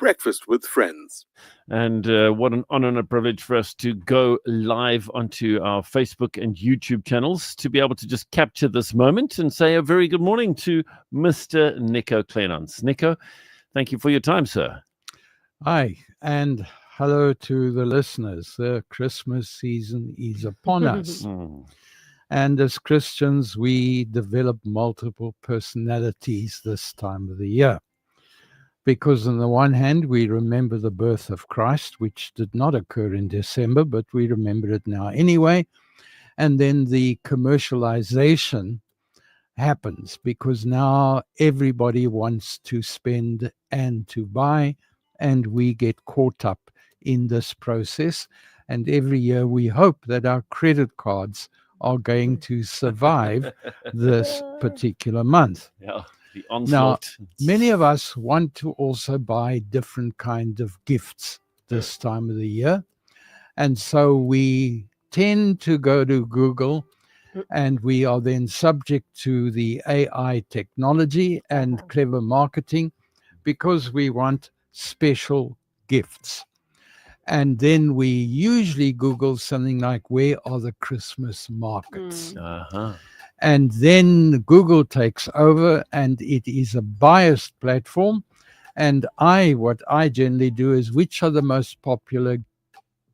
Breakfast with Friends. And what an honor and a privilege for us to go live onto our Facebook and YouTube channels to be able to just capture this moment and say a very good morning to Mr. Nico Kleynhans. Nico, thank you for your time, sir. Hi, and hello to the listeners. The Christmas season is upon us. And as Christians, we develop multiple personalities this time of the year. Because on the one hand, we remember the birth of Christ, which did not occur in December, but we remember it now anyway. And then the commercialization happens because now everybody wants to spend and to buy, and we get caught up in this process. And every year we hope that our credit cards are going to survive this particular month. Yeah. The onslaught. Now, many of us want to also buy different kind of gifts this time of the year. And so we tend to go to Google, and we are then subject to the AI technology and clever marketing because we want special gifts. And then we usually Google something like, where are the Christmas markets? And then Google takes over, and it is a biased platform. And what I generally do is, which are the most popular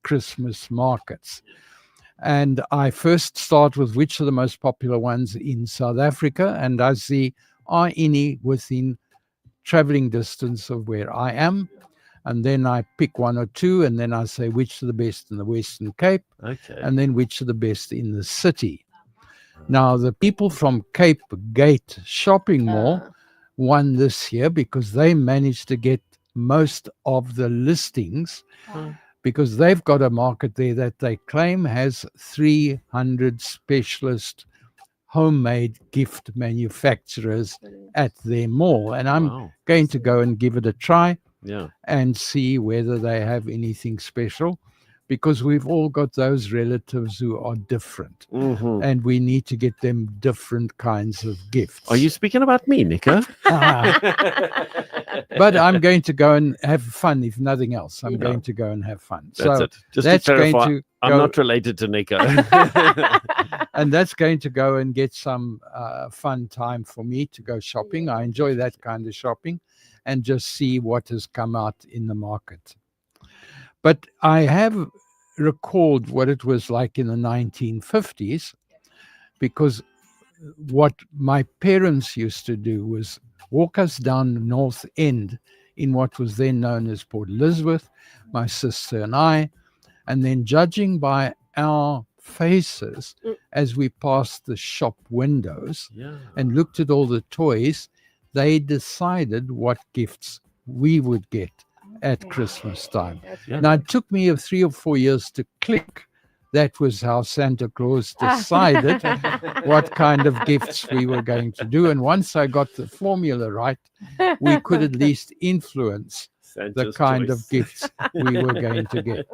Christmas markets? And I first start with which are the most popular ones in South Africa, and I see, are any within traveling distance of where I am? And then I pick one or two, and then I say which are the best in the Western Cape, and then which are the best in the city. Now, the people from Cape Gate Shopping Mall won this year because they managed to get most of the listings because they've got a market there that they claim has 300 specialist homemade gift manufacturers at their mall. And I'm going to go and give it a try and see whether they have anything special, because we've all got those relatives who are different, and we need to get them different kinds of gifts. Are you speaking about me, Nico? But I'm going to go and have fun, if nothing else. I'm going to go and have fun. That's it. Just that's to clarify, going to I'm not related to Nico. And that's going to go and get some fun time for me to go shopping. I enjoy that kind of shopping and just see what has come out in the market. But I have recalled what it was like in the 1950s, because what my parents used to do was walk us down the North End in what was then known as Port Elizabeth, my sister and I, and then judging by our faces as we passed the shop windows and looked at all the toys, they decided what gifts we would get at Christmas time. Now, it took me 3 or 4 years to click. That was how Santa Claus decided what kind of gifts we were going to do. And once I got the formula right, we could at least influence the kind of gifts we were going to get.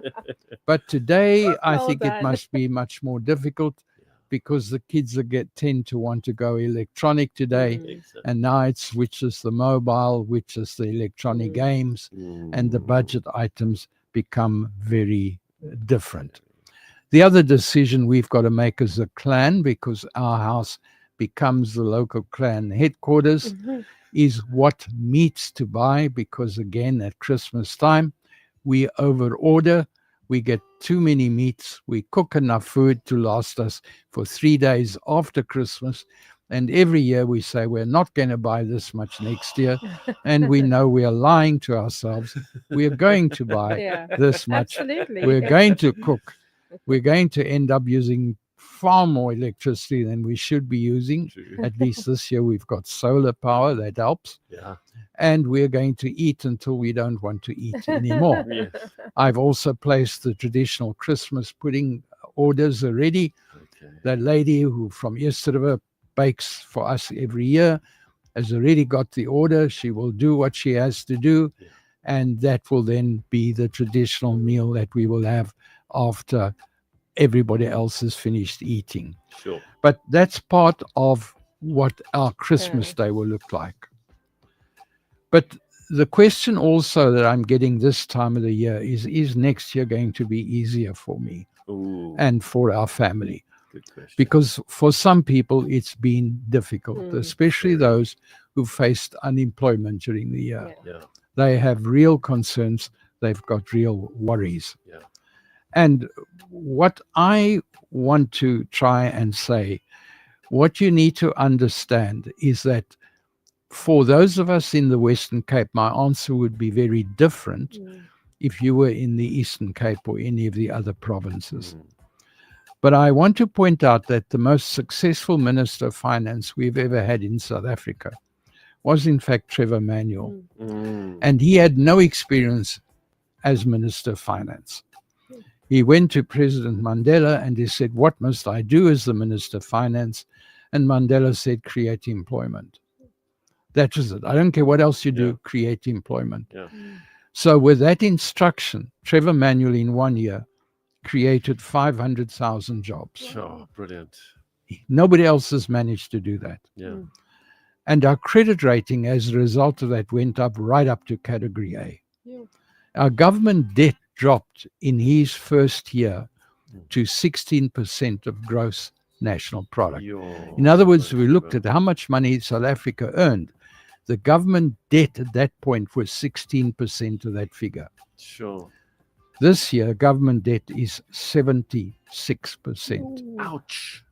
But today, I think it must be much more difficult, because the kids tend to want to go electronic today. And now it's which is the mobile, which is the electronic games, and the budget items become very different. The other decision we've got to make as a clan, because our house becomes the local clan headquarters, is what meats to buy, because again, at Christmas time, we overorder. We get too many meats. We cook enough food to last us for 3 days after Christmas. And every year we say we're not going to buy this much next year. And we know we are lying to ourselves. We are going to buy this much. Absolutely. We're going to cook. We're going to end up using far more electricity than we should be using. At least this year we've got solar power. That helps. And we're going to eat until we don't want to eat anymore. I've also placed the traditional Christmas pudding orders already. That lady who from yesterday bakes for us every year has already got the order. She will do what she has to do. And that will then be the traditional meal that we will have after everybody else has finished eating. But that's part of what our Christmas day will look like. But the question also that I'm getting this time of the year is next year going to be easier for me Ooh, and for our family? good question. Because for some people it's been difficult, especially Very. those who faced unemployment during the year. Yeah, They have real concerns. They've got real worries. yeah. And what I want to try and say, what you need to understand is that for those of us in the Western Cape, my answer would be very different if you were in the Eastern Cape or any of the other provinces. But I want to point out that the most successful Minister of Finance we've ever had in South Africa was in fact Trevor Manuel. And he had no experience as Minister of Finance. He went to President Mandela and he said, what must I do as the Minister of Finance? And Mandela said, create employment. That was it. I don't care what else you do, create employment. Yeah. So with that instruction, Trevor Manuel in 1 year created 500,000 jobs. Sure, brilliant. Nobody else has managed to do that. Yeah. And our credit rating as a result of that went up right up to category A. Our government debt dropped in his first year to 16% of gross national product. In other words, we looked at how much money South Africa earned. The government debt at that point was 16% of that figure. Sure. This year, government debt is 76% Ouch.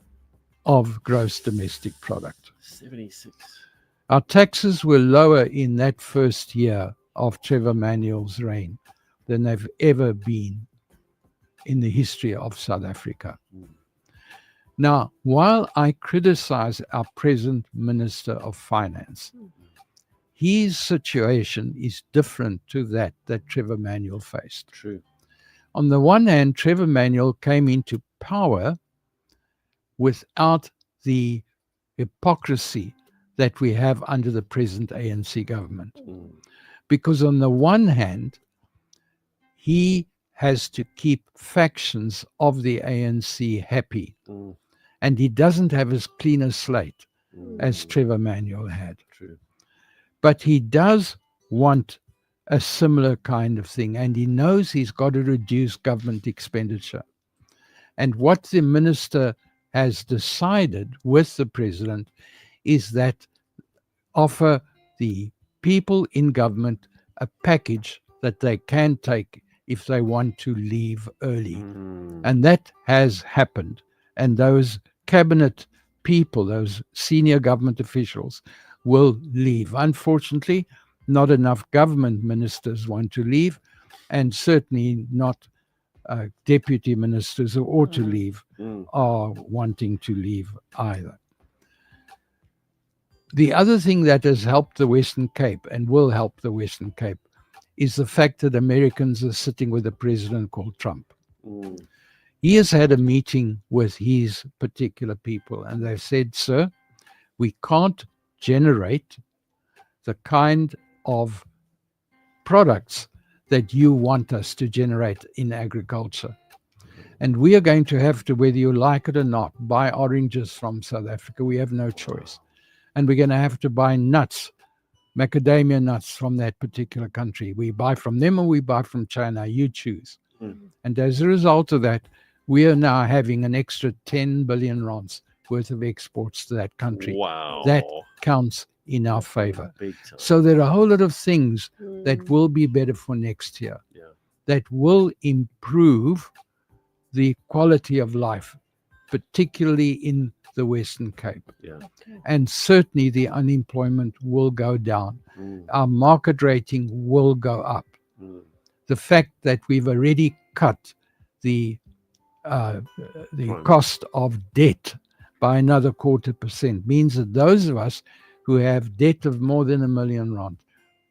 of gross domestic product. 76. Our taxes were lower in that first year of Trevor Manuel's reign than they've ever been in the history of South Africa. Now, while I criticize our present Minister of Finance, his situation is different to that Trevor Manuel faced. True. On the one hand, Trevor Manuel came into power without the hypocrisy that we have under the present ANC government. Because on the one hand, he has to keep factions of the ANC happy. And he doesn't have as clean a slate as Trevor Manuel had. True. But he does want a similar kind of thing, and he knows he's got to reduce government expenditure. And what the minister has decided with the president is that offer the people in government a package that they can take if they want to leave early. And that has happened. And those cabinet people, those senior government officials, will leave. Unfortunately, not enough government ministers want to leave, and certainly not deputy ministers who ought to leave are wanting to leave either. The other thing that has helped the Western Cape and will help the Western Cape is the fact that Americans are sitting with a president called Trump. He has had a meeting with his particular people, and they've said, sir, we can't generate the kind of products that you want us to generate in agriculture. And we are going to have to, whether you like it or not, buy oranges from South Africa. We have no choice. And we're going to have to buy nuts, macadamia nuts from that particular country. We buy from them or we buy from China. You choose. And as a result of that, we are now having an extra 10 billion rands worth of exports to that country. Wow. That counts in our favor. Big time. So there are a whole lot of things that will be better for next year, that will improve the quality of life, particularly in the Western Cape. And certainly the unemployment will go down. Our market rating will go up. The fact that we've already cut the cost of debt by another 0.25% means that those of us who have debt of more than R1 million,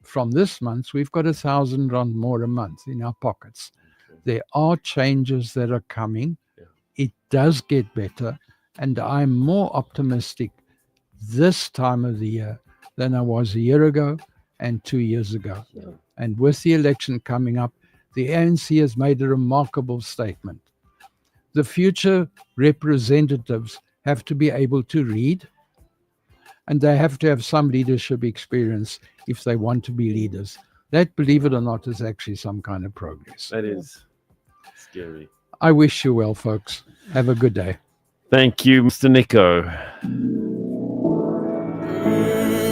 from this month, we've got R1,000 more a month in our pockets. There are changes that are coming. It does get better. And I'm more optimistic this time of the year than I was a year ago and 2 years ago. And with the election coming up, the ANC has made a remarkable statement. The future representatives have to be able to read, and they have to have some leadership experience if they want to be leaders. That, believe it or not, is actually some kind of progress. That is scary. I wish you well, folks. Have a good day. Thank you, Mr. Nico.